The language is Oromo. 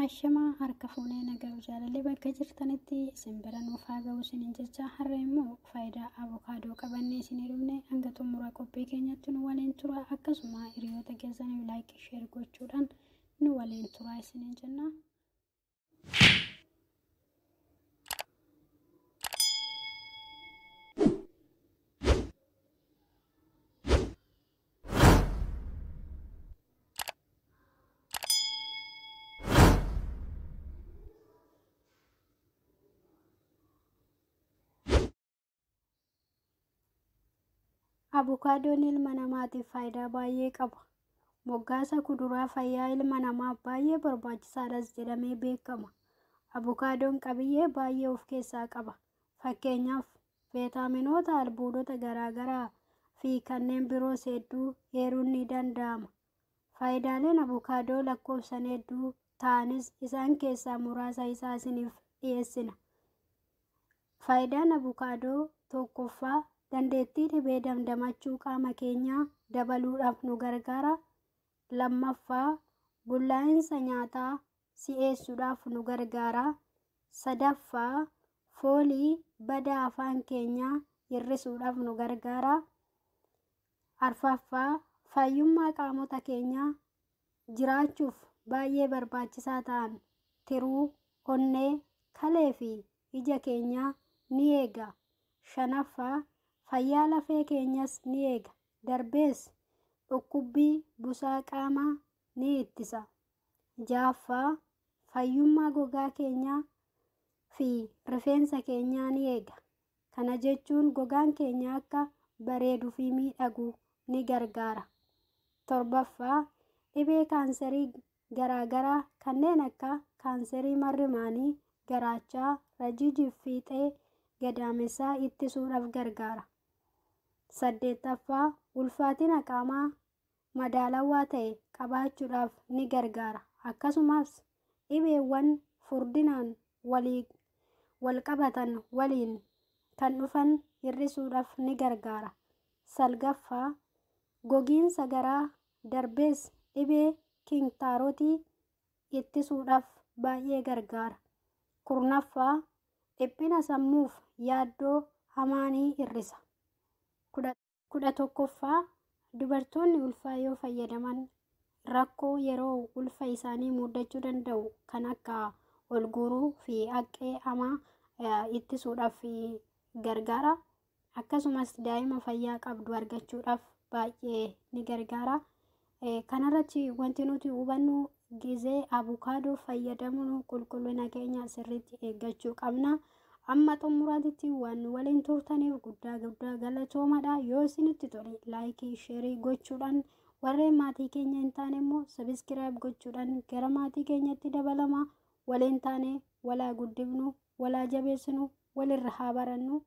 Ashamaa harka fuunee nagaa jaalallee bakka jirtanitti isin bira nuuf haa ga'u isiniin jecha har'a immoo faayidaa avokaadoo qabannee isinii dhufne hanga xumura qophii keenyatti nu waliin tura akkasuma hiriyoota keessaniif laayikii sheer gochuudhaan nu waliin tura isiniin jenna. Avokaadoon ilma namaatiif faayidaa baay'ee qaba. Moggaasa kuduraa fayyaa ilma namaaf baay'ee barbaachisaadhas jedhamee beekama. Avokaadoon qabiyyee baay'ee of keessaa qaba. Fakkeenyaaf veetaaminoota, albuudota garaagaraa fi kanneen biroos hedduu eeruun ni danda'ama. Faayidaaleen avokaadoo lakkoofsan hedduu ta'anis isaan keessaa muraasa isaa isiniif dhiyeessina. Faayidaan avokaadoo tokkoffaa dandeettii dhibee damdamachuu qaama keenyaa dabaluudhaaf nu gargaara. Lammaffaa bullaa'insa nyaataa si'eessuudhaaf nu gargaara. Sadaffaa foolii badaa afaan keenyaa hir'isuudhaaf nu gargaara. Arfaffaa fayyummaa qaamota keenyaa jiraachuuf baay'ee barbaachisaa ta'an tiruu, onnee, kalee fi ija keenyaa ni eega. Shanaffaa fayyaa lafee keenyas ni eega. Darbees dhukkubbii busaa qaamaa ni ittisa. Ja'affaa fayyummaa gogaa keenyaa fi rifeensa keenyaa ni eega. Kana jechuun gogaan keenya akka bareeduu fi miidhagu ni gargaara. Torbaffaa dhibee kaanserii garaagaraa kanneen akka kaanserii marrimaanii, garaachaa, raajii fiixee gadaamessaa ittisuudhaaf gargaara. Saddeettaffaa ulfaatina qaamaa madaalawaa ta'e qabaachuudhaaf ni gargaara. Akkasumas dhibeewwan furdinaan wal qabatan waliin kan dhufan hir'isuudhaaf ni gargaara. Salgaffaa gogiinsa garaa darbees dhibee kinkaarotii ittisuudhaaf baay'ee gargaara. Kurnaffaa dhiphina sammuuf yaaddoo hamaa ni hir'isa. Kudha tokkoffaa dubartoonni ulfaa yoo fayyadaman rakkoo yeroo ulfa isaanii mudachuu danda'u kan akka ol guuruu fi haqqee hamaa ittisuudhaaf gargaara. Akkasumas daa'ima fayyaa qabdu argachuudhaaf baay'ee ni gargaara. Kanarratti wanti nuti hubannu gizee avokaadoo fayyadamuun qulqullina keenya sirriitti eeggachuu qabna. Amma xumuraatti waan waliin turtaniif guddaa galatoomaa. Yoo isinitti tole laayikii sheerii gochuudhaan warreen maatii keenya hin taane immoo sabiskiraayib gochuudhaan gara maatii keenyatti dabalamaa. Waliin taane walaa guddifnu, walaa jabeessinu, walirra haa barannu.